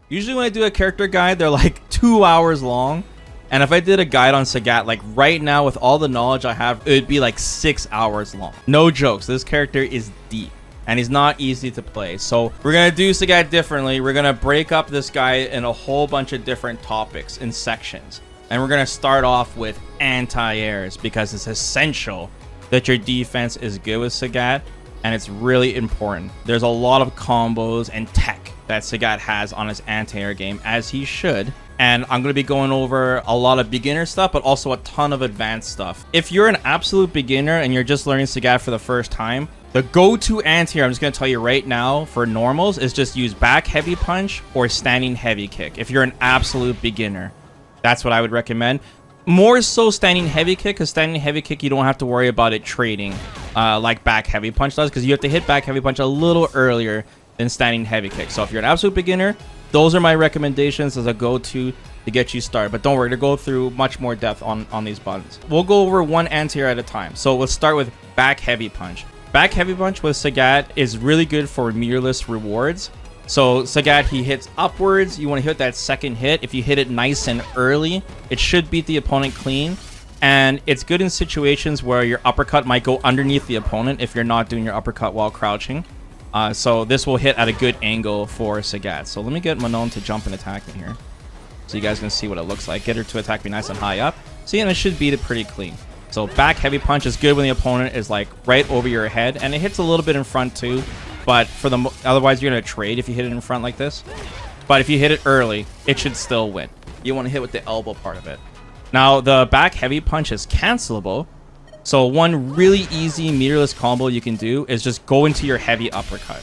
Usually when I do a character guide, they're like 2 hours long. And if I did a guide on Sagat, like right now with all the knowledge I have, it would be like 6 hours long. No jokes. This character is deep and he's not easy to play. So we're going to do Sagat differently. We're going to break up this guy in a whole bunch of different topics in sections. And we're going to start off with anti-airs because it's essential that your defense is good with Sagat. And it's really important. There's a lot of combos and tech that Sagat has on his anti-air game, as he should. And I'm going to be going over a lot of beginner stuff, but also a ton of advanced stuff. If you're an absolute beginner and you're just learning Sagat for the first time, the go-to anti-air, I'm just going to tell you right now, for normals, is just use back heavy punch or standing heavy kick. If you're an absolute beginner, that's what I would recommend. More so standing heavy kick, because standing heavy kick, you don't have to worry about it trading like back heavy punch does, because you have to hit back heavy punch a little earlier than standing heavy kick. So if you're an absolute beginner, those are my recommendations as a go-to to get you started. But don't worry, to go through much more depth on these buttons. We'll go over one anti-air at a time. So let's start with back heavy punch. Back heavy punch with Sagat is really good for mirrorless rewards. So Sagat, he hits upwards. You want to hit that second hit. If you hit it nice and early, it should beat the opponent clean. And it's good in situations where your uppercut might go underneath the opponent if you're not doing your uppercut while crouching. So this will hit at a good angle for Sagat. So let me get Manon to jump and attack me here, so you guys can see what it looks like. Get her to attack me nice and high up. See, and it should beat it pretty clean. So back heavy punch is good when the opponent is like right over your head, and it hits a little bit in front too. But for the otherwise, you're gonna trade if you hit it in front like this. But if you hit it early, it should still win. You want to hit with the elbow part of it. Now the back heavy punch is cancelable. So one really easy meterless combo you can do is just go into your heavy uppercut.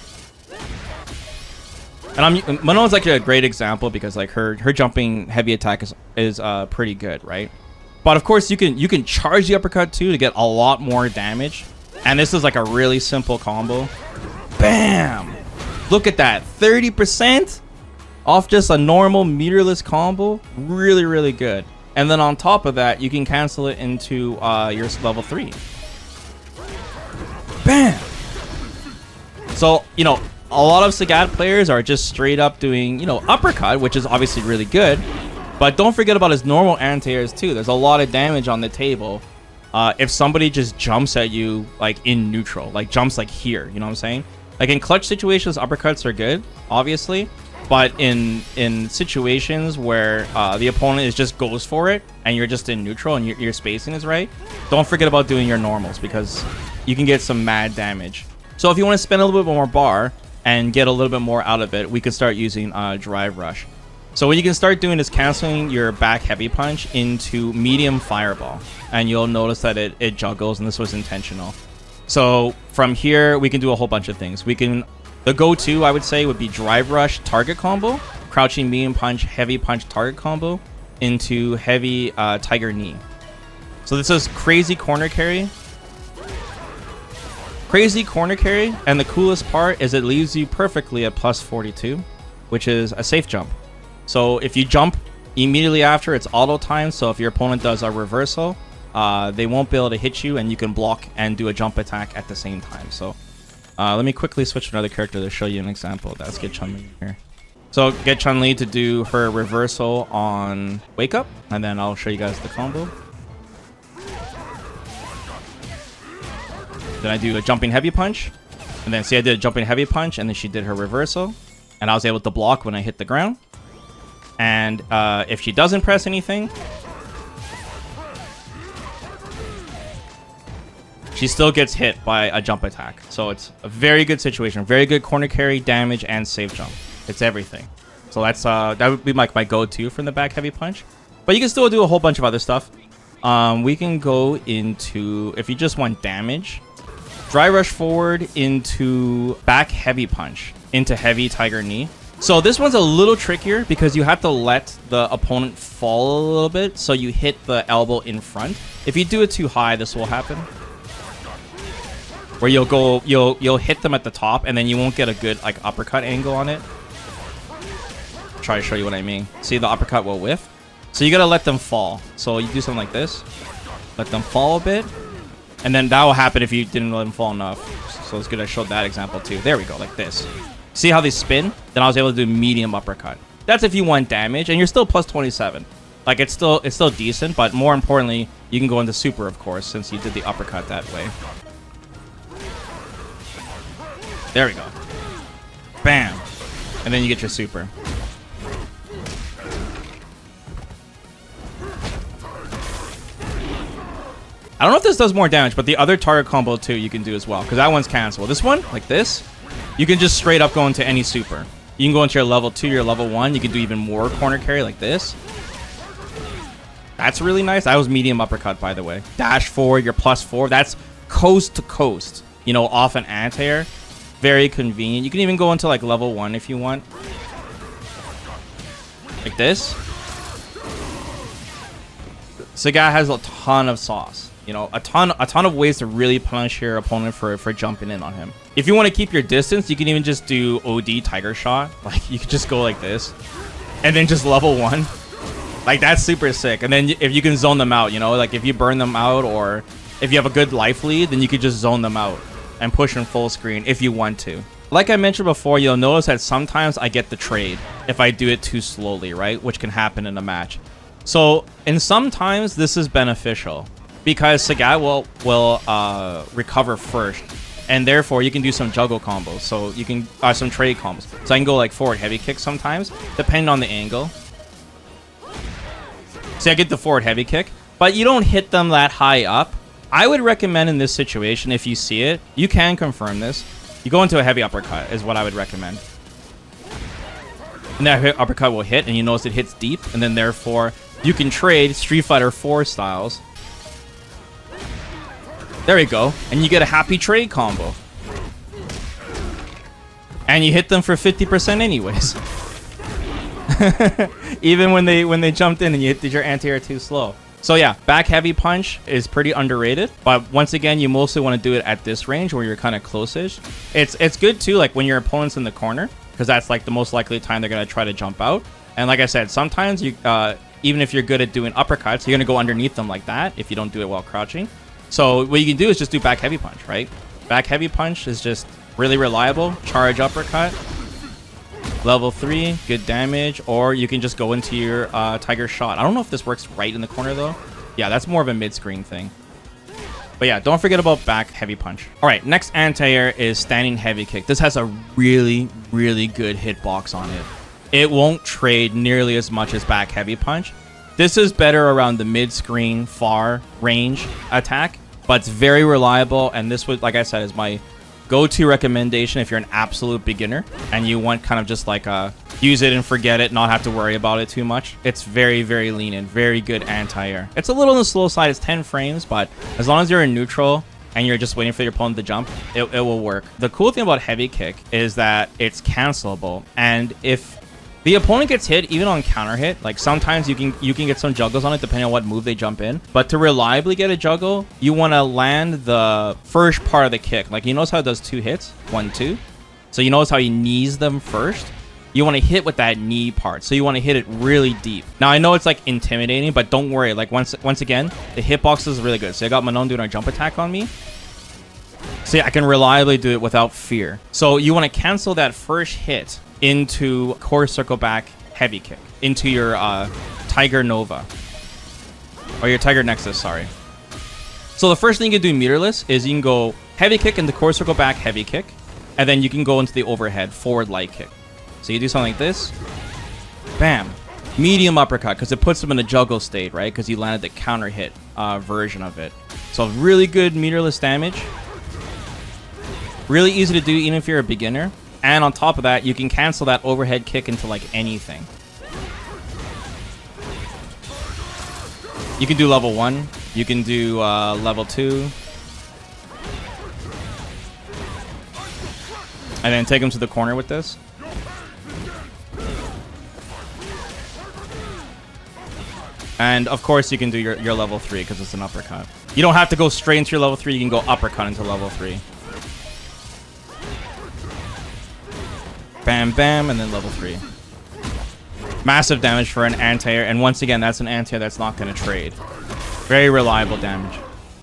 And Manon's like a great example because like her jumping heavy attack is pretty good, right? But of course you can charge the uppercut too to get a lot more damage. And this is like a really simple combo. Bam! Look at that, 30% off just a normal meterless combo. Really, really good. And then on top of that, you can cancel it into your level 3. Bam! So, you know, a lot of Sagat players are just straight up doing, you know, uppercut, which is obviously really good. But don't forget about his normal anti-airs too. There's a lot of damage on the table. If somebody just jumps at you, like in neutral, like jumps like here, you know what I'm saying? Like in clutch situations, uppercuts are good, obviously. But in situations where the opponent just goes for it and you're just in neutral and your spacing is right, don't forget about doing your normals because you can get some mad damage. So if you want to spend a little bit more bar and get a little bit more out of it, we could start using Drive Rush. So what you can start doing is canceling your back heavy punch into medium fireball. And you'll notice that it juggles, and this was intentional. So from here, we can do a whole bunch of things. The go-to, I would say, would be Drive Rush target combo, crouching medium punch, heavy punch target combo into heavy Tiger knee. So this is crazy corner carry. Crazy corner carry, and the coolest part is it leaves you perfectly at plus 42, which is a safe jump. So if you jump immediately after, it's auto time. So if your opponent does a reversal, they won't be able to hit you, and you can block and do a jump attack at the same time. So let me quickly switch to another character to show you an example of that. Let's get Chun-Li here. So get Chun-Li to do her reversal on Wake Up, and then I'll show you guys the combo. Then I do a jumping heavy punch, and then see I did a jumping heavy punch, and then she did her reversal, and I was able to block when I hit the ground. And if she doesn't press anything, she still gets hit by a jump attack. So it's a very good situation. Very good corner carry, damage, and safe jump. It's everything. So that's that would be like my go-to from the back heavy punch. But you can still do a whole bunch of other stuff. We can go into, if you just want damage, Dry Rush forward into back heavy punch into heavy Tiger knee. So this one's a little trickier because you have to let the opponent fall a little bit, so you hit the elbow in front. If you do it too high, this will happen. Where you'll hit them at the top, and then you won't get a good like uppercut angle on it. Try to show you what I mean. See, the uppercut will whiff. So you gotta let them fall. So you do something like this. Let them fall a bit. And then that will happen if you didn't let them fall enough. So it's good I showed that example too. There we go, like this. See how they spin? Then I was able to do medium uppercut. That's if you want damage, and you're still plus 27. Like, it's still decent, but more importantly, you can go into super, of course, since you did the uppercut that way. There we go. Bam. And then you get your super. I don't know if this does more damage, but the other target combo too you can do as well, because that one's cancelable. This one, like this, you can just straight up go into any super. You can go into your level 2, your level 1. You can do even more corner carry like this. That's really nice. That was medium uppercut, by the way. Dash forward, you're +4. That's coast to coast, you know, off an anti-air. Very convenient. You can even go into like level 1 if you want. Like this. Sagat has a ton of sauce. You know, a ton of ways to really punish your opponent for jumping in on him. If you want to keep your distance, you can even just do OD Tiger Shot. Like, you could just go like this. And then just level 1. Like, that's super sick. And then if you can zone them out, you know, like if you burn them out or if you have a good life lead, then you could just zone them out and push in full screen if you want to. Like I mentioned before, you'll notice that sometimes I get the trade if I do it too slowly, right? Which can happen in a match. So, and sometimes this is beneficial because Sagat will recover first, and therefore you can do some juggle combos. So you can some trade combos. So I can go like forward heavy kick sometimes, depending on the angle. See, I get the forward heavy kick, but you don't hit them that high up. I would recommend in this situation, if you see it, you can confirm this. You go into a heavy uppercut is what I would recommend. And that uppercut will hit, and you notice it hits deep, and then therefore you can trade Street Fighter 4 styles. There we go. And you get a happy trade combo. And you hit them for 50% anyways. Even when they jumped in and you hit your anti-air too slow. So yeah, back heavy punch is pretty underrated. But once again, you mostly want to do it at this range where you're kind of close-ish. It's good too, like when your opponent's in the corner, because that's like the most likely time they're going to try to jump out. And like I said, sometimes you even if you're good at doing uppercuts, you're going to go underneath them like that if you don't do it while crouching. So what you can do is just do back heavy punch, right? Back heavy punch is just really reliable. Charge uppercut. Level 3, good damage. Or you can just go into your Tiger Shot. I don't know if this works right in the corner though. Yeah, that's more of a mid-screen thing. But yeah, don't forget about back heavy punch. All right, next anti-air is standing heavy kick. This has a really, really good hitbox on it. It won't trade nearly as much as back heavy punch. This is better around the mid-screen, far range attack, but it's very reliable. And this would, like I said, is my go-to recommendation if you're an absolute beginner and you want kind of just like use it and forget it, not have to worry about it too much. It's very, very lean and very good anti-air. It's a little on the slow side. It's 10 frames, but as long as you're in neutral and you're just waiting for your opponent to jump, it will work. The cool thing about heavy kick is that it's cancelable, and if the opponent gets hit, even on counter hit, like sometimes you can get some juggles on it depending on what move they jump in. But to reliably get a juggle, you want to land the first part of the kick. Like, you notice how it does 2 hits? 1, 2. So you notice how he knees them first? You want to hit with that knee part. So you want to hit it really deep. Now, I know it's like intimidating, but don't worry. Like once again, the hitbox is really good. So I got Manon doing a jump attack on me. See, I can reliably do it without fear. So you want to cancel that first hit into core circle back heavy kick into your Tiger Nova or your Tiger Nexus, sorry. So the first thing you can do meterless is you can go heavy kick into core circle back heavy kick, and then you can go into the overhead forward light kick. So you do something like this, bam, medium uppercut, because it puts them in a juggle state, right? Because you landed the counter hit version of it. So really good meterless damage, really easy to do even if you're a beginner. And on top of that, you can cancel that overhead kick into like anything. You can do level 1. You can do level 2. And then take them to the corner with this. And of course, you can do your level 3 because it's an uppercut. You don't have to go straight into your level 3. You can go uppercut into level 3. Bam, bam, and then level 3. Massive damage for an anti-air, and once again, that's an anti-air that's not going to trade. Very reliable damage.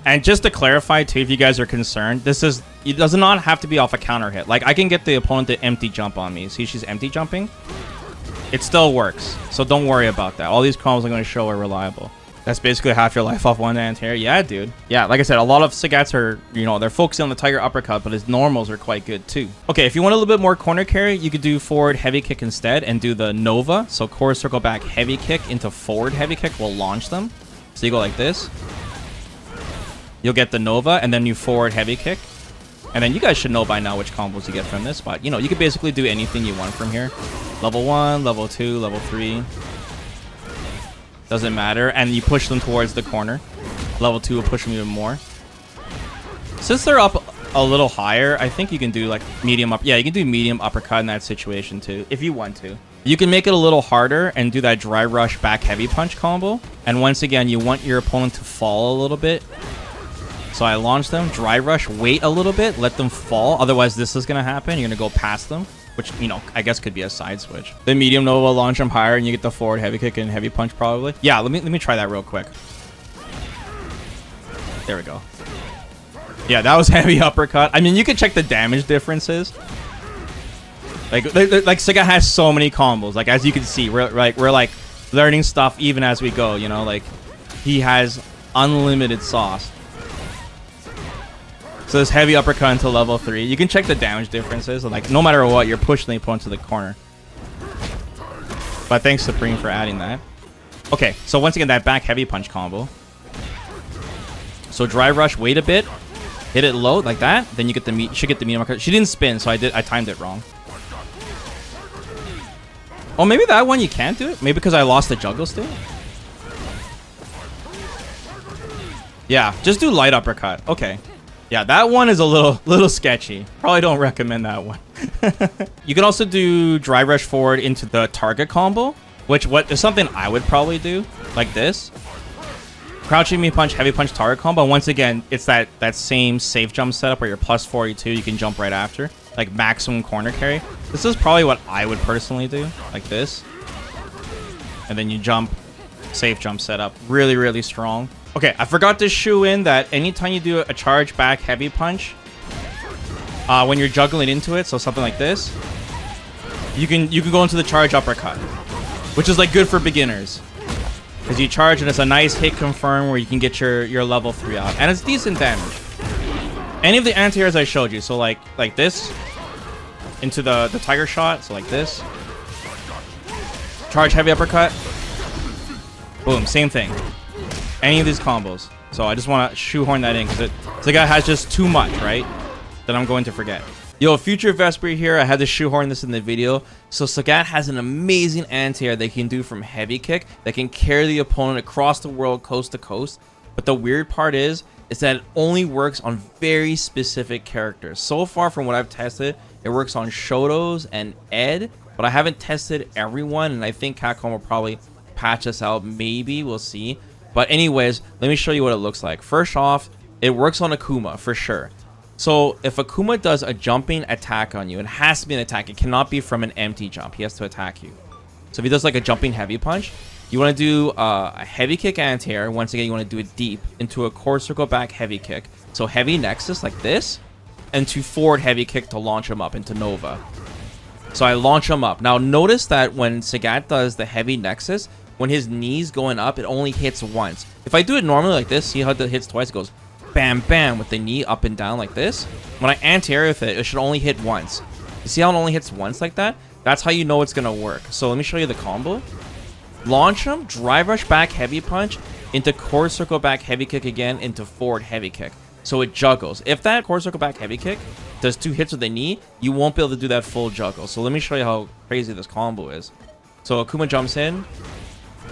And just to clarify, too, if you guys are concerned, it does not have to be off a counter hit. Like, I can get the opponent to empty jump on me. See, she's empty jumping. It still works, so don't worry about that. All these combos I'm going to show are reliable. That's basically half your life off one anti-air. Yeah, dude. Yeah, like I said, a lot of Sagats are, you know, they're focusing on the Tiger Uppercut, but his normals are quite good too. Okay, if you want a little bit more corner carry, you could do forward heavy kick instead and do the Nova. So core circle back heavy kick into forward heavy kick will launch them. So you go like this. You'll get the Nova, and then you forward heavy kick. And then you guys should know by now which combos you get from this, but you know, you can basically do anything you want from here. Level 1, level 2, level 3. Doesn't matter. And you push them towards the corner. Level 2 will push them even more. Since they're up a little higher, I think you can do like medium up. Yeah, you can do medium uppercut in that situation too, if you want to. You can make it a little harder and do that dry rush back heavy punch combo. And once again, you want your opponent to fall a little bit. So I launch them, dry rush, wait a little bit, let them fall. Otherwise, this is going to happen. You're going to go past them, which, you know, I guess could be a side switch. The medium Nova will launch them higher, and you get the forward heavy kick and heavy punch probably. Yeah, let me try that real quick. There we go. Yeah, that was heavy uppercut. I mean, you can check the damage differences. Like Sagat has so many combos. Like, as you can see, we're like learning stuff even as we go, you know? Like, he has unlimited sauce. So this heavy uppercut into level 3. You can check the damage differences. Like, no matter what, you're pushing the opponent to the corner. But thanks, Supreme, for adding that. Okay, so once again, that back heavy punch combo. So dry rush, wait a bit. Hit it low, like that. Then you get the should get the medium uppercut. She didn't spin, so I timed it wrong. Oh, maybe that one you can't do it? Maybe because I lost the juggle still? Yeah, just do light uppercut. Okay. Yeah, that one is a little sketchy. Probably don't recommend that one. You can also do dry rush forward into the target combo, which is something I would probably do, like this. Crouching me punch, heavy punch, target combo. Once again, it's that same safe jump setup where you're plus 42, you can jump right after. Like maximum corner carry. This is probably what I would personally do, like this. And then you jump, safe jump setup. Really, really strong. Okay, I forgot to shoe in that anytime you do a charge back heavy punch, when you're juggling into it, so something like this, you can go into the charge uppercut, which is like good for beginners, because you charge and it's a nice hit confirm where you can get your level 3 out, and it's decent damage. Any of the anti-airs I showed you, so like this, into the tiger shot, so like this, charge heavy uppercut, boom, same thing. Any of these combos. So I just want to shoehorn that in because the guy has just too much, right? That I'm going to forget. Yo, future Vesper here. I had to shoehorn this in the video. So Sagat has an amazing anti-air they can do from heavy kick that can carry the opponent across the world, coast to coast. But the weird part is that it only works on very specific characters. So far from what I've tested, it works on Shotos and Ed, but I haven't tested everyone, and I think Capcom will probably patch this out. Maybe, we'll see. But anyways, let me show you what it looks like. First off, it works on Akuma for sure. So if Akuma does a jumping attack on you, it has to be an attack. It cannot be from an empty jump. He has to attack you. So if he does like a jumping heavy punch, you want to do a heavy kick anti-air. Once again, you want to do it deep into a core circle back heavy kick. So heavy nexus like this, and to forward heavy kick to launch him up into Nova. So I launch him up. Now notice that when Sagat does the heavy nexus, when his knee's going up, it only hits once. If I do it normally like this, see how it hits twice? It goes bam, bam with the knee up and down like this. When I anti-air with it, it should only hit once. You see how it only hits once like that? That's how you know it's going to work. So let me show you the combo. Launch him, drive rush back heavy punch, into core circle back heavy kick again, into forward heavy kick. So it juggles. If that core circle back heavy kick does 2 hits with the knee, you won't be able to do that full juggle. So let me show you how crazy this combo is. So Akuma jumps in,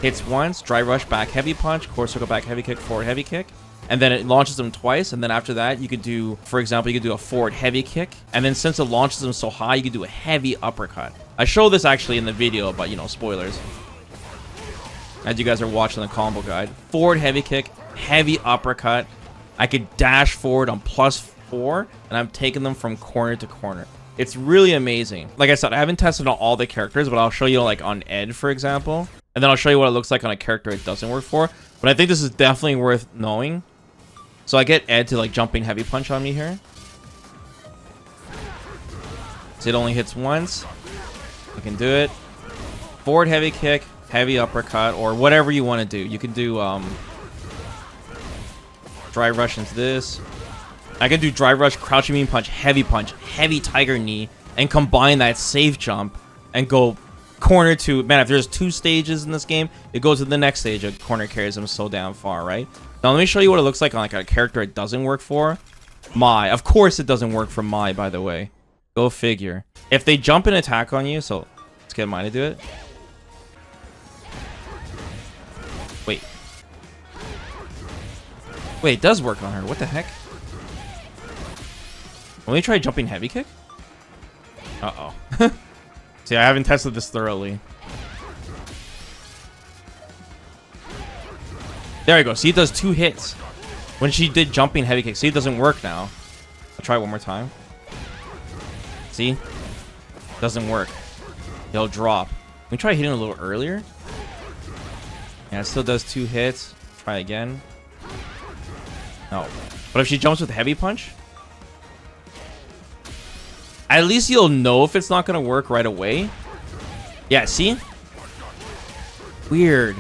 hits once, dry rush back heavy punch, core circle back heavy kick, forward heavy kick, and then it launches him twice. And then after that, you could do, for example, you could do a forward heavy kick, and then since it launches him so high, you could do a heavy uppercut. I show this actually in the video, but you know, spoilers, as you guys are watching the combo guide. Forward heavy kick, heavy uppercut. I could dash forward on +4, and I'm taking them from corner to corner. It's really amazing. Like I said, I haven't tested on all the characters, but I'll show you like on Ed, for example. And then I'll show you what it looks like on a character it doesn't work for. But I think this is definitely worth knowing. So I get Ed to like jumping heavy punch on me here. So it only hits once. I can do it. forward heavy kick, heavy uppercut, or whatever you want to do. You can do drive rush into this. I can do drive rush, crouching mean punch, heavy tiger knee, and combine that safe jump and go corner to... Man, if there's 2 stages in this game, it goes to the next stage. A corner carries them so damn far, right? Now, let me show you what it looks like on like a character it doesn't work for. Mai. Of course it doesn't work for Mai, by the way. Go figure. If they jump and attack on you, so let's get Mai to do it. Wait. Wait, it does work on her. What the heck? Let me try jumping heavy kick. Uh-oh. See, I haven't tested this thoroughly. There we go. See, it does 2 hits. When she did jumping heavy kick. See, it doesn't work now. I'll try it one more time. See? Doesn't work. It'll drop. Let me try hitting a little earlier. Yeah, it still does 2 hits. Try again. No. But if she jumps with heavy punch, at least you'll know if it's not going to work right away. Yeah, see? Weird.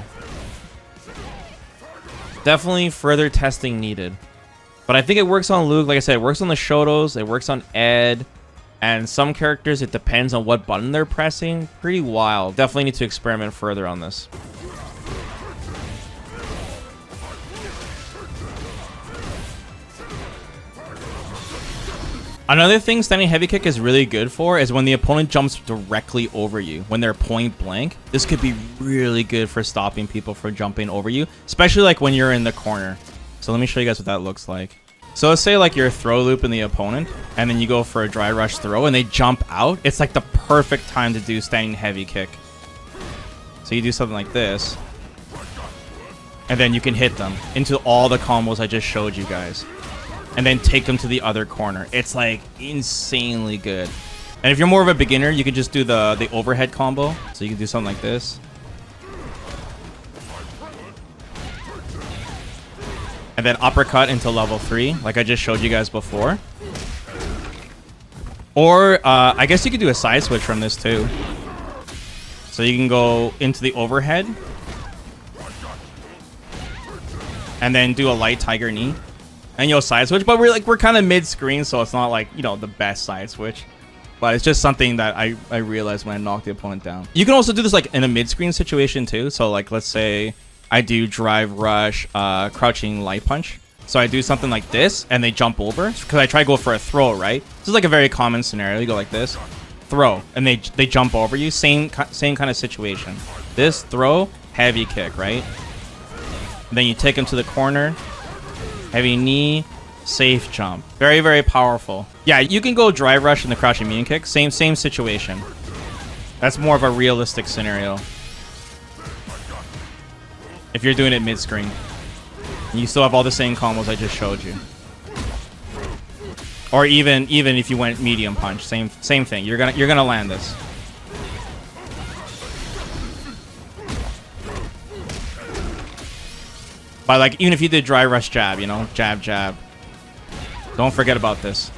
Definitely further testing needed. But I think it works on Luke. Like I said, it works on the Shotos. It works on Ed. And some characters, it depends on what button they're pressing. Pretty wild. Definitely need to experiment further on this. Another thing standing heavy kick is really good for is when the opponent jumps directly over you. When they're point blank, this could be really good for stopping people from jumping over you, especially like when you're in the corner. So let me show you guys what that looks like. So let's say like you're throw looping the opponent and then you go for a dry rush throw and they jump out. It's like the perfect time to do standing heavy kick. So you do something like this and then you can hit them into all the combos I just showed you guys. And then take them to the other corner. It's like insanely good. And if you're more of a beginner, you can just do the overhead combo. So you can do something like this. And then uppercut into level 3, like I just showed you guys before. Or I guess you could do a side switch from this too. So you can go into the overhead. And then do a light tiger knee. And you'll side switch, but we're kind of mid-screen, so it's not like, you know, the best side switch. But it's just something that I realized when I knocked the opponent down. You can also do this like in a mid-screen situation too. So like, let's say I do drive rush, crouching light punch. So I do something like this, and they jump over because I try to go for a throw, right? This is like a very common scenario. You go like this, throw, and they jump over you. Same kind of situation. This throw, heavy kick, right? And then you take them to the corner. Heavy knee, safe jump. Very, very powerful. Yeah, you can go drive rush in the crouching medium kick. Same situation. That's more of a realistic scenario. If you're doing it mid-screen. You still have all the same combos I just showed you. Or even if you went medium punch, same thing. You're gonna land this. But like, even if you did dry rush jab, you know, jab, jab. Don't forget about this.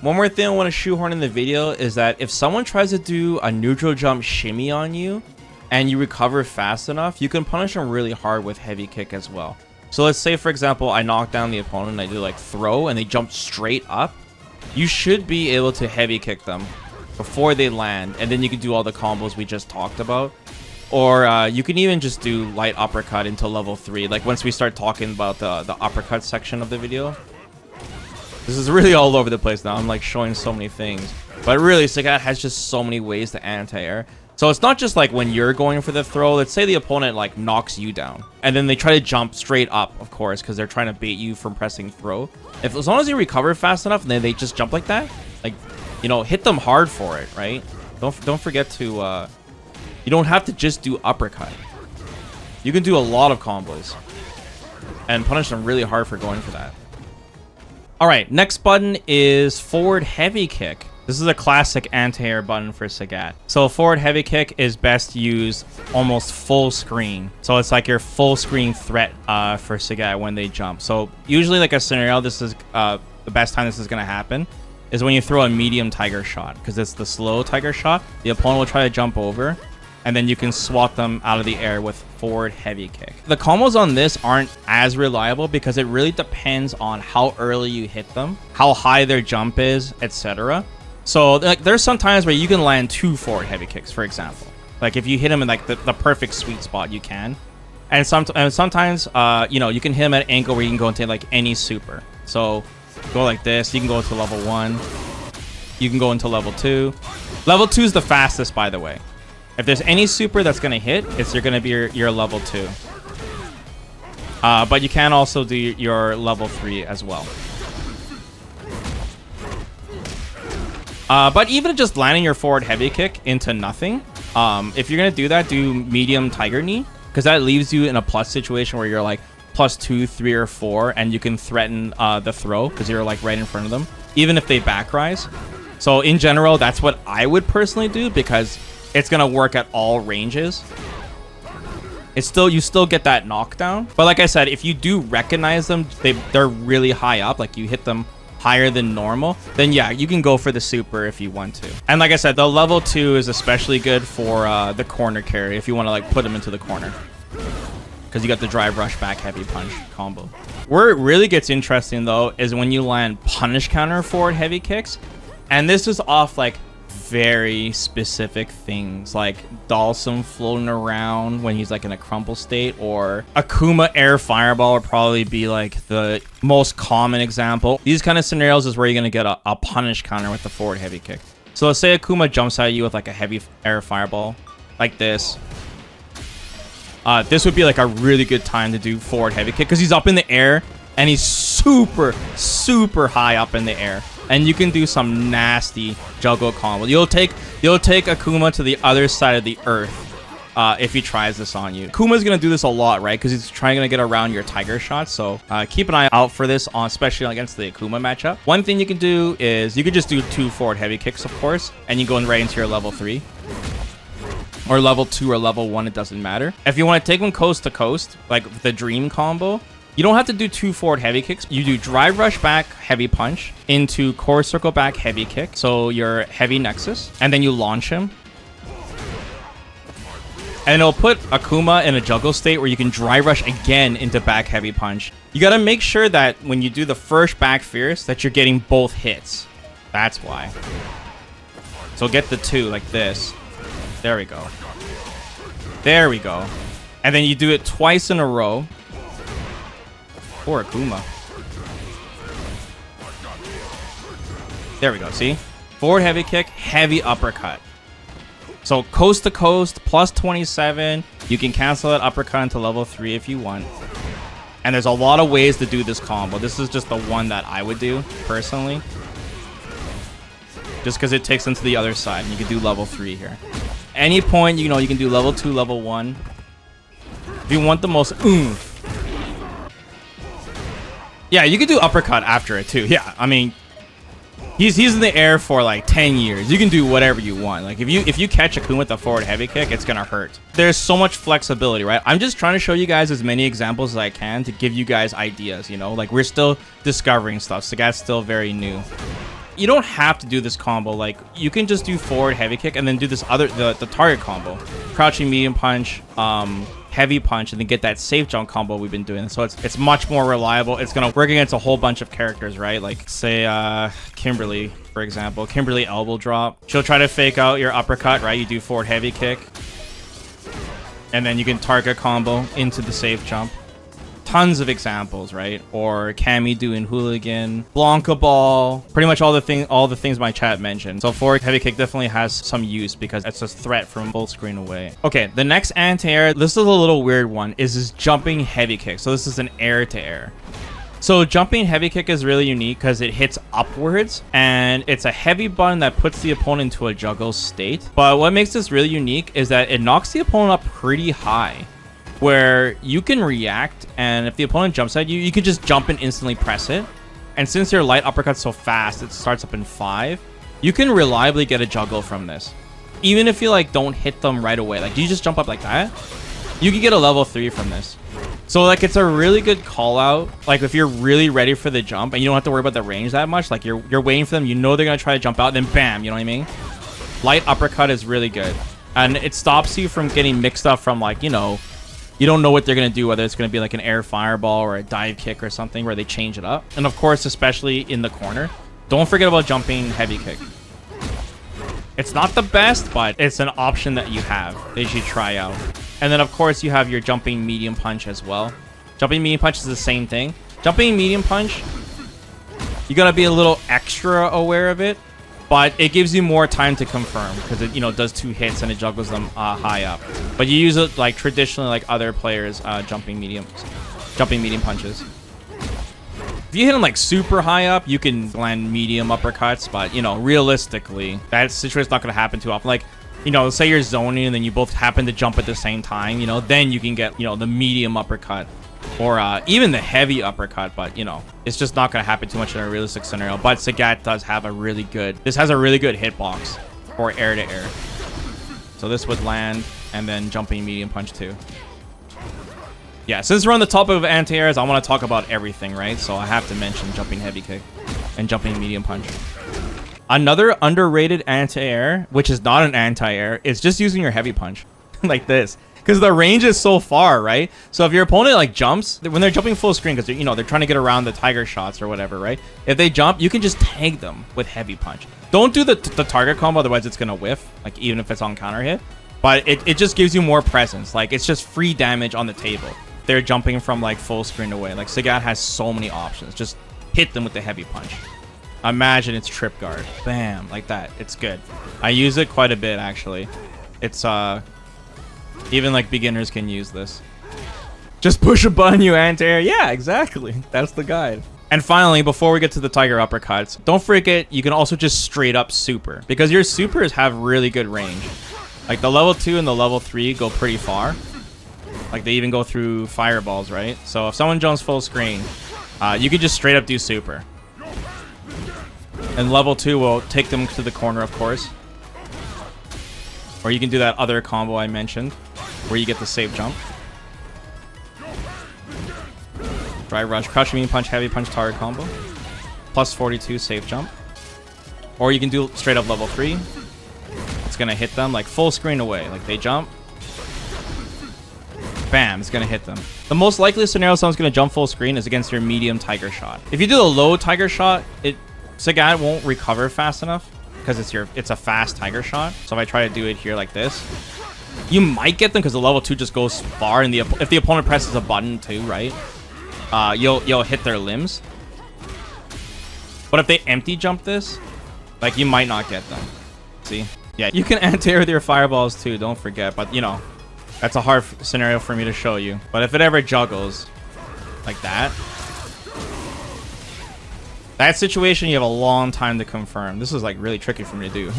One more thing I want to shoehorn in the video is that if someone tries to do a neutral jump shimmy on you and you recover fast enough, you can punish them really hard with heavy kick as well. So let's say, for example, I knock down the opponent and I do like throw and they jump straight up. You should be able to heavy kick them before they land, and then you can do all the combos we just talked about. Or you can even just do light uppercut into level 3. Like once we start talking about the uppercut section of the video. This is really all over the place now. I'm like showing so many things. But really, Sagat has just so many ways to anti-air. So it's not just like when you're going for the throw. Let's say the opponent like knocks you down. And then they try to jump straight up, of course, because they're trying to bait you from pressing throw. As long as you recover fast enough and then they just jump like that, like, you know, hit them hard for it, right? Don't forget to... You don't have to just do uppercut. You can do a lot of combos and punish them really hard for going for that. All right, next button is forward heavy kick. This is a classic anti-air button for Sagat. So forward heavy kick is best used almost full screen. So it's like your full screen threat for Sagat when they jump. So usually like a scenario, this is the best time this is gonna happen is when you throw a medium tiger shot, because it's the slow tiger shot. The opponent will try to jump over. and then you can swat them out of the air with forward heavy kick. The combos on this aren't as reliable because it really depends on how early you hit them, how high their jump is, etc. So like there's some times where you can land 2 forward heavy kicks, for example. Like if you hit him in like the perfect sweet spot, you can. And sometimes you know, you can hit him at an angle where you can go into like any super. So go like this, you can go to level 1, you can go into level 2. Level 2 is the fastest, by the way. If there's any super that's gonna hit, you're gonna be your level 2. But you can also do your level 3 as well. But even just landing your forward heavy kick into nothing, if you're gonna do that, do medium tiger knee, because that leaves you in a plus situation where you're like +2, 3, or 4, and you can threaten the throw because you're like right in front of them, even if they back rise. So in general, that's what I would personally do because it's gonna work at all ranges. You still get that knockdown, but like I said, if you do recognize them, they're really high up, like you hit them higher than normal, then yeah, you can go for the super if you want to. And like I said, the level 2 is especially good for the corner carry if you want to like put them into the corner, because you got the drive rush back heavy punch combo. Where it really gets interesting though is when you land punish counter forward heavy kicks, and this is off like very specific things like Dalsum floating around when he's like in a crumple state, or Akuma air fireball would probably be like the most common example. These kind of scenarios is where you're gonna get a punish counter with the forward heavy kick. So let's say Akuma jumps at you with like a heavy air fireball like this. This would be like a really good time to do forward heavy kick because he's up in the air and he's super high up in the air. And you can do some nasty juggle combo. You'll take Akuma to the other side of the earth if he tries this on you. Akuma's gonna do this a lot, right? Because he's trying to get around your tiger shots. So keep an eye out for this, especially against the Akuma matchup. One thing you can do is you can just do 2 forward heavy kicks, of course, and you go right into your level 3. Or level 2 or level 1, it doesn't matter. If you want to take one coast to coast, like the dream combo, you don't have to do 2 forward heavy kicks. You do drive rush back heavy punch into core circle back heavy kick, so your heavy nexus, and then you launch him. And it'll put Akuma in a juggle state where you can drive rush again into back heavy punch. You gotta make sure that when you do the first back fierce that you're getting both hits. That's why. So get the 2 like this. There we go. There we go. And then you do it twice in a row. Poor Akuma. There we go, see? Forward heavy kick, heavy uppercut. So coast to coast, plus 27. You can cancel that uppercut into level 3 if you want. And there's a lot of ways to do this combo. This is just the one that I would do, personally. Just because it takes them to the other side. And you can do level 3 here. Any point, you know, you can do level 2, level 1. If you want the most oomph. Yeah, you could do uppercut after it too. Yeah, I mean, he's in the air for like 10 years. You can do whatever you want. Like if you catch Akuma with a forward heavy kick, it's gonna hurt. There's so much flexibility, right? I'm just trying to show you guys as many examples as I can to give you guys ideas, you know? Like we're still discovering stuff. Sagat's still very new. You don't have to do this combo. Like you can just do forward heavy kick and then do this other the target combo. Crouching medium punch, heavy punch, and then get that safe jump combo we've been doing. So it's much more reliable. It's gonna work against a whole bunch of characters, right? Like say Kimberly, for example. Kimberly elbow drop. She'll try to fake out your uppercut, right? You do forward heavy kick, and then you can target combo into the safe jump. Tons of examples, right? Or Cammy doing hooligan, Blanca ball, pretty much all the things my chat mentioned. So forward heavy kick definitely has some use because it's a threat from full screen away. Okay, the next anti-air, this is a little weird one, is this jumping heavy kick. So this is an air to air. So jumping heavy kick is really unique because it hits upwards and it's a heavy button that puts the opponent into a juggle state. But what makes this really unique is that it knocks the opponent up pretty high, where you can react, and if the opponent jumps at you, you can just jump and instantly press it. And since your light uppercut's so fast, it starts up in 5, you can reliably get a juggle from this. Even if you like don't hit them right away, like you just jump up like that, you can get a level 3 from this. So like it's a really good call out. Like if you're really ready for the jump and you don't have to worry about the range that much, like you're waiting for them, you know they're gonna try to jump out, then bam, you know what I mean? Light uppercut is really good. And it stops you from getting mixed up from like, you know, you don't know what they're going to do, whether it's going to be like an air fireball or a dive kick or something where they change it up. And of course, especially in the corner, don't forget about jumping heavy kick. It's not the best, but it's an option that you have that you should try out. And then of course you have your jumping medium punch as well. Jumping medium punch is the same thing. Jumping medium punch, you got to be a little extra aware of it, but it gives you more time to confirm because it, you know, does 2 hits and it juggles them high up. But you use it like traditionally like other players jumping medium punches. If you hit them like super high up, you can land medium uppercuts, but you know, realistically, that situation's not going to happen too often. Like, you know, say you're zoning and then you both happen to jump at the same time, you know, then you can get, you know, the medium uppercut or even the heavy uppercut, but you know, it's just not going to happen too much in a realistic scenario. But Sagat does have a really good, this has a really good hitbox for air to air. So this would land and then jumping medium punch too. Yeah, since we're on the topic of anti-airs, I want to talk about everything, right? So I have to mention jumping heavy kick and jumping medium punch. Another underrated anti-air, which is not an anti-air, is just using your heavy punch like this. Because the range is so far, right? So if your opponent like jumps, when they're jumping full screen, because you know they're trying to get around the tiger shots or whatever, right? If they jump, you can just tag them with heavy punch. Don't do the target combo, otherwise it's gonna whiff, like even if it's on counter hit. But it just gives you more presence. Like it's just free damage on the table. They're jumping from like full screen away. Like Sagat has so many options. Just hit them with the heavy punch. Imagine it's trip guard. Bam, like that. It's good. I use it quite a bit actually. It's even like beginners can use this. Just push a button, you anti-air. Yeah, exactly. That's the guide. And finally, before we get to the Tiger Uppercuts, don't forget you can also just straight up super, because your supers have really good range. Like the level 2 and the level 3 go pretty far. Like they even go through fireballs, right? So if someone jumps full screen, you can just straight up do super. And level 2 will take them to the corner, of course. Or you can do that other combo I mentioned, where you get the safe jump. Dry rush, crush, mean punch, heavy punch, target combo. Plus 42 safe jump. Or you can do straight up level 3. It's gonna hit them like full screen away. Like they jump. Bam, it's gonna hit them. The most likely scenario someone's gonna jump full screen is against your medium tiger shot. If you do the low tiger shot, Sagat won't recover fast enough because it's a fast tiger shot. So if I try to do it here like this, you might get them because the level 2 just goes far, and if the opponent presses a button too, right? You'll hit their limbs. But if they empty jump this, like you might not get them. See? Yeah, you can anti-air with your fireballs too, don't forget. But you know, that's a hard scenario for me to show you. But if it ever juggles like that situation, you have a long time to confirm. This is like really tricky for me to do.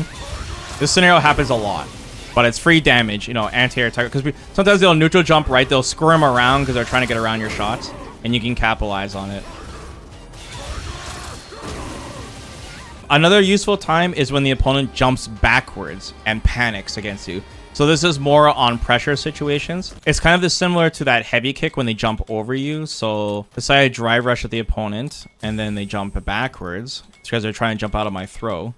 This scenario happens a lot, but it's free damage, you know, anti-air tiger. Because sometimes they'll neutral jump, right? They'll squirm around because they're trying to get around your shots, and you can capitalize on it. Another useful time is when the opponent jumps backwards and panics against you. So this is more on pressure situations. It's kind of similar to that heavy kick when they jump over you. So let's say I drive rush at the opponent and then they jump backwards because they're trying to jump out of my throw.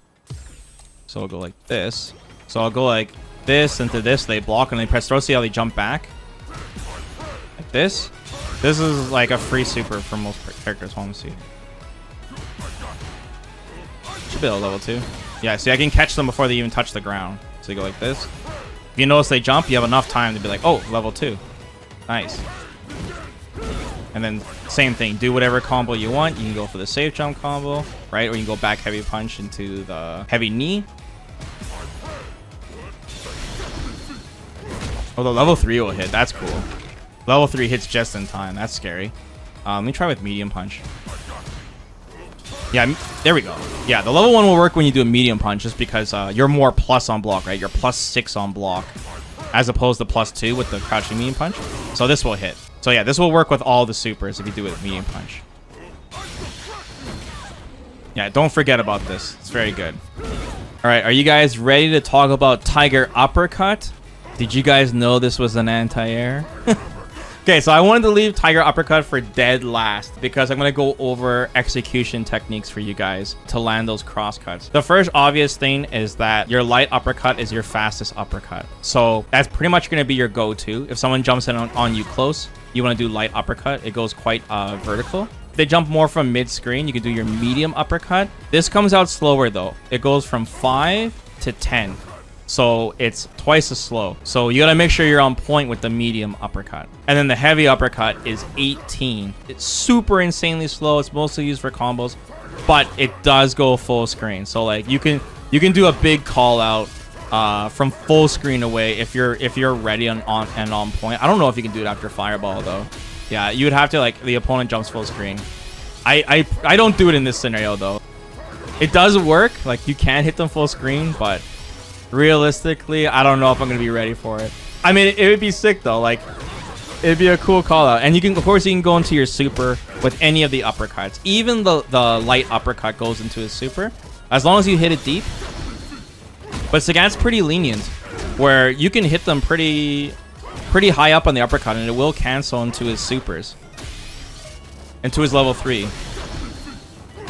So I'll go like this. So I'll go like this into this. They block and they press throw. See how they jump back? Like this. This is like a free super for most characters. Hold on, see. Should be a level 2. Yeah, see, I can catch them before they even touch the ground. So you go like this. If you notice they jump, you have enough time to be like, oh, level 2. Nice. And then same thing. Do whatever combo you want. You can go for the safe jump combo, right? Or you can go back heavy punch into the heavy knee. Oh, the level 3 will hit. That's cool. Level 3 hits just in time. That's scary. Let me try with medium punch. Yeah, there we go. Yeah, the level 1 will work when you do a medium punch just because you're more plus on block, right? You're plus 6 on block as opposed to plus 2 with the crouching medium punch. So this will hit. So yeah, this will work with all the supers if you do it with medium punch. Yeah, don't forget about this. It's very good. All right, are you guys ready to talk about Tiger Uppercut? Did you guys know this was an anti-air? Okay, so I wanted to leave Tiger Uppercut for dead last because I'm going to go over execution techniques for you guys to land those cross cuts. The first obvious thing is that your light uppercut is your fastest uppercut. So that's pretty much going to be your go-to. If someone jumps in on you close, you want to do light uppercut. It goes quite vertical. If they jump more from mid-screen, you can do your medium uppercut. This comes out slower though. It goes from 5 to 10. So it's twice as slow. So you gotta make sure you're on point with the medium uppercut. And then the heavy uppercut is 18. It's super insanely slow. It's mostly used for combos, but it does go full screen. So like you can do a big call out from full screen away if you're ready and on point. I don't know if you can do it after fireball though. Yeah, you would have to, like, the opponent jumps full screen. I don't do it in this scenario though. It does work. Like, you can hit them full screen, but realistically, I don't know if I'm gonna be ready for it. I mean, it would be sick though. Like, it'd be a cool call out. And you can, of course, you can go into your super with any of the uppercuts. Even the light uppercut goes into his super, as long as you hit it deep. But Sagat's pretty lenient, where you can hit them pretty high up on the uppercut, and it will cancel into his supers, into his level 3.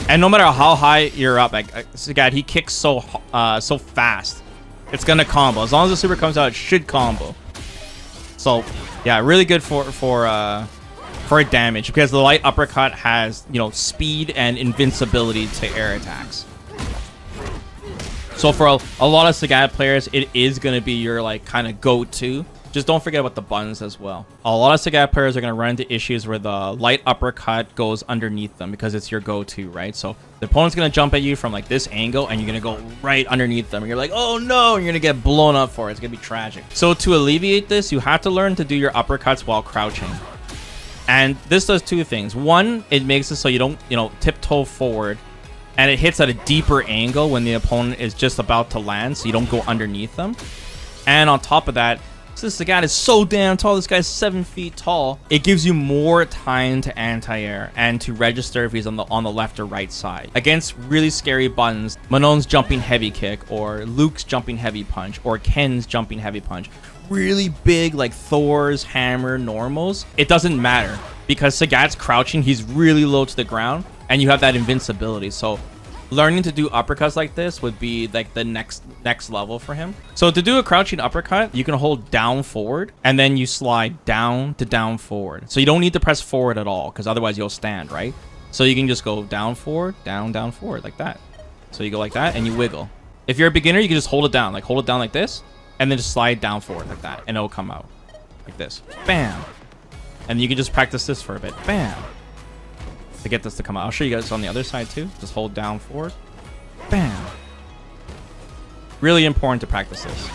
And no matter how high you're up, like Sagat, he kicks so fast. It's gonna combo. As long as the super comes out, it should combo. So yeah, really good for damage, because the light uppercut has, you know, speed and invincibility to air attacks. So for a lot of Sagat players, it is gonna be your, like, kind of go-to. Just don't forget about the buttons as well. A lot of Sagat players are going to run into issues where the light uppercut goes underneath them because it's your go-to, right? So the opponent's going to jump at you from, like, this angle, and you're going to go right underneath them. And you're like, oh no, and you're going to get blown up for it. It's going to be tragic. So to alleviate this, you have to learn to do your uppercuts while crouching. And this does two things. One, it makes it so you don't, you know, tiptoe forward, and it hits at a deeper angle when the opponent is just about to land, so you don't go underneath them. And on top of that, since the guy is so damn tall, this guy's 7 feet tall, it gives you more time to anti-air and to register if he's on the left or right side. Against really scary buttons, Manon's jumping heavy kick, or Luke's jumping heavy punch, or Ken's jumping heavy punch, really big like Thor's hammer normals, it doesn't matter because Sagat's crouching, he's really low to the ground, and you have that invincibility. So learning to do uppercuts like this would be like the next level for him. So to do a crouching uppercut, you can hold down forward, and then you slide down to down forward. So you don't need to press forward at all, because otherwise you'll stand, right? So you can just go down forward, down forward, like that. So you go like that and you wiggle. If you're a beginner, you can just hold it down like this, and then just slide down forward like that, and it'll come out like this. Bam. And you can just practice this for a bit. Bam. To get this to come out. I'll show you guys on the other side too. Just hold down forward. Bam. Really important to practice this.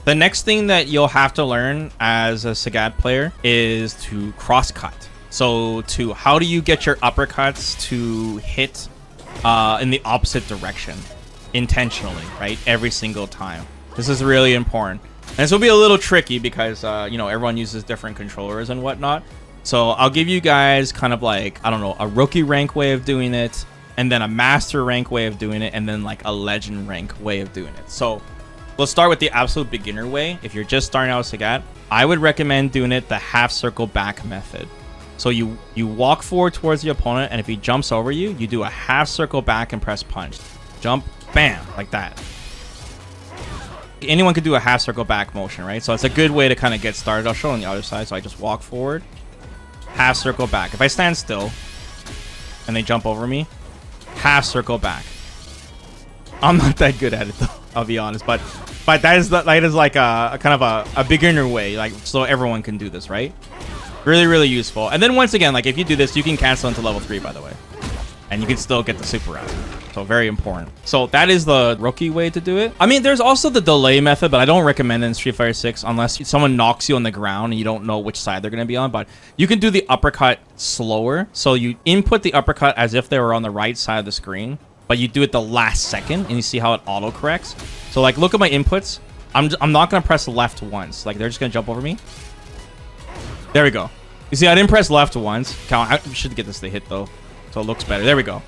The next thing that you'll have to learn as a Sagat player is to cross cut. So how do you get your uppercuts to hit in the opposite direction intentionally, right? Every single time. This is really important. And this will be a little tricky because you know, everyone uses different controllers and whatnot. So I'll give you guys kind of like, I don't know, a rookie rank way of doing it, and then a master rank way of doing it, and then like a legend rank way of doing it. So let's start with the absolute beginner way. If you're just starting out with Sagat, I would recommend doing it the half circle back method. So you walk forward towards the opponent, and if he jumps over you, you do a half circle back and press punch. Jump, bam, like that. Anyone could do a half circle back motion, right? So it's a good way to kind of get started. I'll show on the other side. So I just walk forward, half circle back. If I stand still and they jump over me, half circle back. I'm not that good at it though, I'll be honest, but that is like a kind of a beginner way, like, so everyone can do this, right? Really useful. And then once again, like, if you do this, you can cancel into level 3, by the way, and you can still get the super out. So very important. So that is the rookie way to do it. I mean, there's also the delay method, but I don't recommend it in Street Fighter 6 unless someone knocks you on the ground and you don't know which side they're going to be on. But you can do the uppercut slower. So you input the uppercut as if they were on the right side of the screen, but you do it the last second, and you see how it auto corrects. So like, look at my inputs. I'm not going to press left once. Like, they're just going to jump over me. There we go. You see, I didn't press left once. I should get this to hit though, so it looks better. There we go.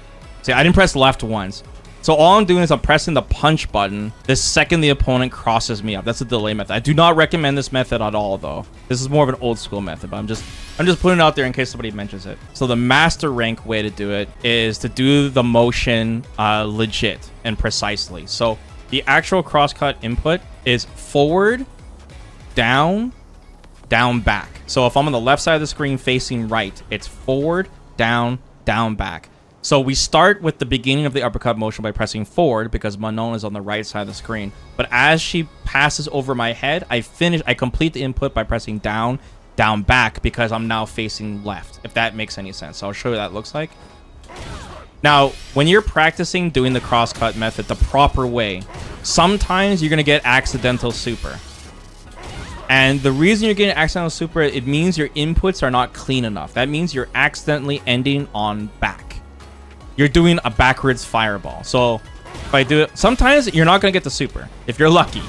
See, I didn't press left once. So all I'm doing is I'm pressing the punch button the second the opponent crosses me up. That's a delay method. I do not recommend this method at all, though. This is more of an old school method, but I'm just putting it out there in case somebody mentions it. So the master rank way to do it is to do the motion legit and precisely. So the actual crosscut input is forward, down, down, back. So if I'm on the left side of the screen facing right, it's forward, down, down, back. So we start with the beginning of the uppercut motion by pressing forward because Manon is on the right side of the screen. But as she passes over my head, I complete the input by pressing down, down, back because I'm now facing left, if that makes any sense. So I'll show you what that looks like. Now, when you're practicing doing the crosscut method the proper way, sometimes you're going to get accidental super. And the reason you're getting accidental super, it means your inputs are not clean enough. That means you're accidentally ending on back. You're doing a backwards fireball. So if I do it, sometimes you're not going to get the super if you're lucky.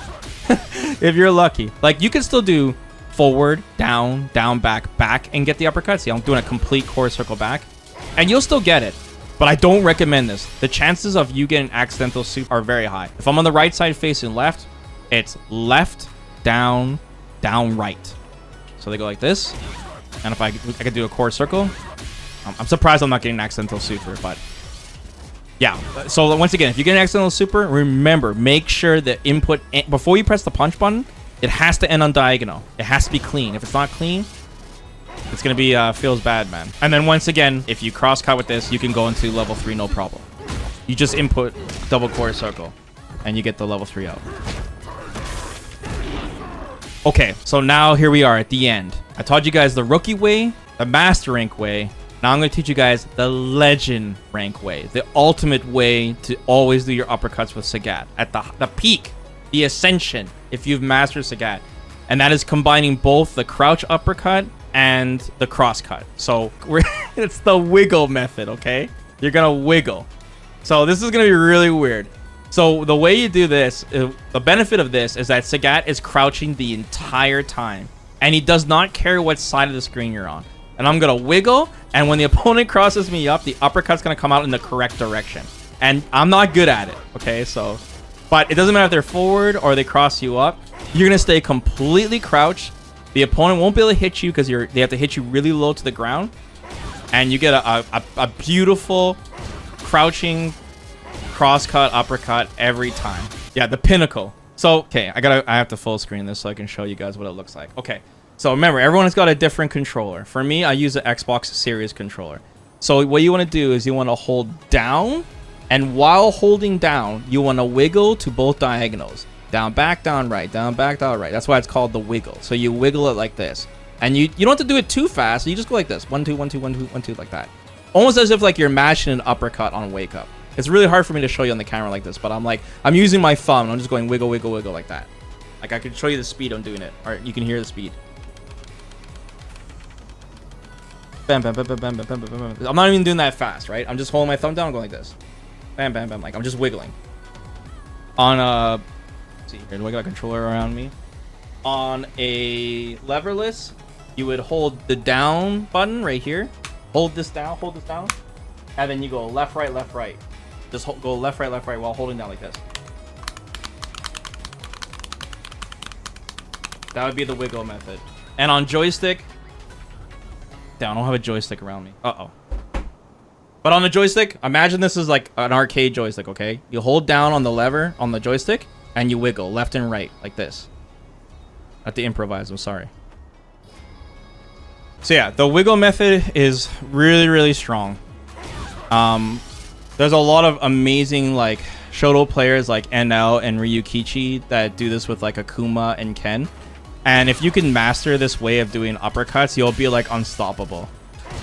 If you're lucky. Like, you can still do forward, down, down, back, back, and get the uppercut. See, I'm doing a complete core circle back. And you'll still get it. But I don't recommend this. The chances of you getting accidental super are very high. If I'm on the right side facing left, it's left, down, down, right. So they go like this. And if I could do a core circle. I'm surprised I'm not getting accidental super, but yeah. So once again, if you get an accidental super, remember, make sure the input, before you press the punch button, it has to end on diagonal. It has to be clean. If it's not clean, it's going to be, feels bad, man. And then once again, if you cross cut with this, you can go into level 3, no problem. You just input double core circle and you get the level 3 out. Okay, so now here we are at the end. I taught you guys the rookie way, the master rank way. Now I'm going to teach you guys the legend rank way, the ultimate way to always do your uppercuts with Sagat at the peak, the ascension, if you've mastered Sagat. And that is combining both the crouch uppercut and the cross cut. So it's the wiggle method, okay? You're going to wiggle. So this is going to be really weird. So the way you do this, the benefit of this is that Sagat is crouching the entire time. And he does not care what side of the screen you're on. And I'm going to wiggle, and when the opponent crosses me up, the uppercut's going to come out in the correct direction. And I'm not good at it, okay? So, but it doesn't matter if they're forward or they cross you up. You're going to stay completely crouched. The opponent won't be able to hit you because they have to hit you really low to the ground. And you get a beautiful crouching cross-cut uppercut every time. Yeah, the pinnacle. So, okay, I have to full screen this so I can show you guys what it looks like. Okay. So remember, everyone has got a different controller. For me, I use the Xbox Series controller. So what you want to do is you want to hold down, and while holding down, you want to wiggle to both diagonals. Down, back, down, right. Down, back, down, right. That's why it's called the wiggle. So you wiggle it like this. And you don't have to do it too fast. You just go like this. 1, 2, 1, 2, 1, 2, 1, 2, like that. Almost as if like you're mashing an uppercut on wake up. It's really hard for me to show you on the camera like this, but I'm using my thumb. And I'm just going wiggle, wiggle, wiggle like that. Like I could show you the speed I'm doing it. All right, you can hear the speed. Bam, bam, bam, bam, bam, bam, bam, bam, bam. I'm not even doing that fast, right? I'm just holding my thumb down and going like this. Bam, bam, bam. Like I'm just wiggling. On let's see here, do I got a controller around me? On a leverless, you would hold the down button right here. Hold this down, and then you go left, right, left, right. Just go left, right while holding down like this. That would be the wiggle method. And on joystick, I don't have a joystick around me. Uh-oh. But on the joystick, imagine this is like an arcade joystick, okay? You hold down on the lever on the joystick, and you wiggle left and right like this. I have to improvise, I'm sorry. So yeah, the wiggle method is really, really strong. There's a lot of amazing like Shoto players like NL and Ryukichi that do this with like Akuma and Ken. And if you can master this way of doing uppercuts, you'll be like unstoppable.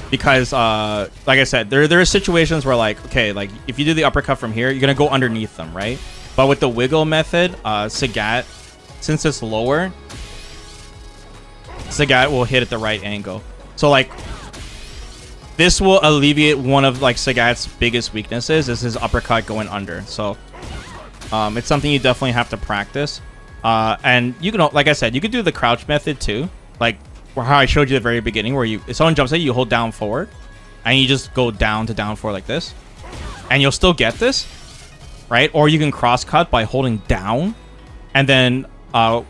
Because like I said, there are situations where like, okay, like if you do the uppercut from here, you're gonna go underneath them, right? But with the wiggle method, Sagat, since it's lower, Sagat will hit at the right angle. So like this will alleviate one of like Sagat's biggest weaknesses is his uppercut going under. So it's something you definitely have to practice. And you can, like I said, you could do the crouch method too, like how I showed you at the very beginning, where if someone jumps at you, you hold down forward, and you just go down to down forward like this, and you'll still get this. right? Or you can cross cut by holding down, and then or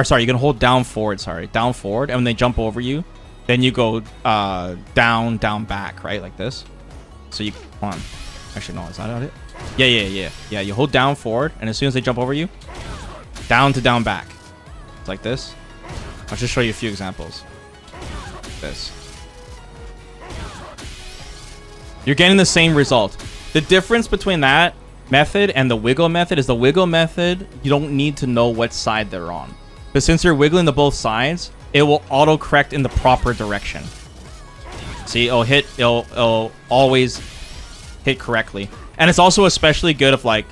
sorry, you can hold down forward, down forward, and when they jump over you, then you go down, down, back, right? Like this. So you, hold on. Actually, no, is that it? Yeah, you hold down forward, and as soon as they jump over you, down to down back. It's like this. I'll just show you a few examples. This. You're getting the same result. The difference between that method and the wiggle method is the wiggle method, you don't need to know what side they're on. But since you're wiggling to both sides, it will auto-correct in the proper direction. See, it'll always hit correctly. And it's also especially good if, like,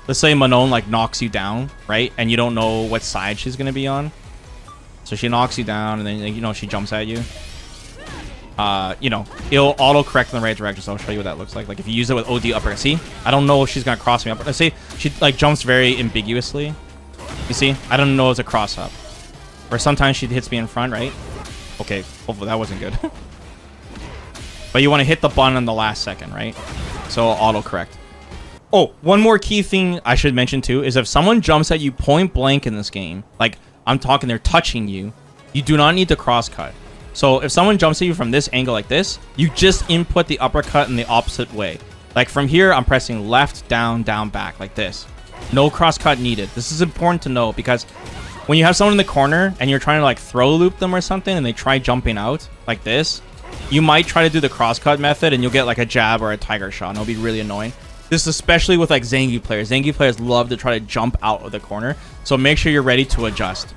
let's say Manon, like, knocks you down, right? And you don't know what side she's going to be on. So she knocks you down, and then, you know, she jumps at you. You know, it'll auto-correct in the right direction. So I'll show you what that looks like. Like, if you use it with OD uppercut. See? I don't know if she's going to cross me up. Let's say she, like, jumps very ambiguously. You see? I don't know it's a cross-up. Or sometimes she hits me in front, right? Okay, hopefully that wasn't good. But you want to hit the button on the last second, right? So auto-correct. Oh, one more key thing I should mention too is if someone jumps at you point blank in this game, like I'm talking they're touching you, you do not need to cross-cut. So if someone jumps at you from this angle like this, you just input the uppercut in the opposite way. Like from here, I'm pressing left, down, down, back, like this. No cross-cut needed. This is important to know because when you have someone in the corner and you're trying to like throw loop them or something and they try jumping out like this, you might try to do the cross-cut method and you'll get like a jab or a tiger shot and it'll be really annoying. This is especially with like Zangief players. Zangief players love to try to jump out of the corner. So make sure you're ready to adjust.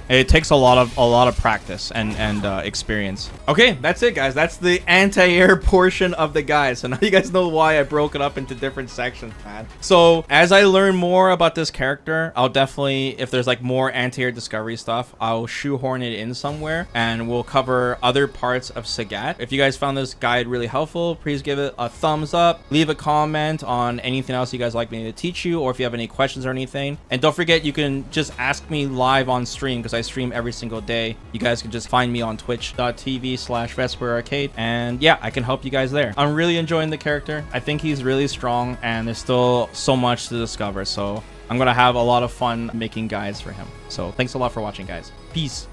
It takes a lot of practice and experience. Okay, that's it, guys. That's the anti-air portion of the guide. So now you guys know why I broke it up into different sections, man. So as I learn more about this character, I'll definitely, if there's like more anti-air discovery stuff, I'll shoehorn it in somewhere and we'll cover other parts of Sagat. If you guys found this guide really helpful, please give it a thumbs up. Leave a comment on anything else you guys like me to teach you, or if you have any questions or anything. And don't forget, you can just ask me live on stream because I stream every single day. You guys can just find me on twitch.tv/VesperArcade, and yeah, I can help you guys there. I'm really enjoying the character. I think he's really strong and there's still so much to discover, so I'm gonna have a lot of fun making guides for him. So thanks a lot for watching, guys. Peace.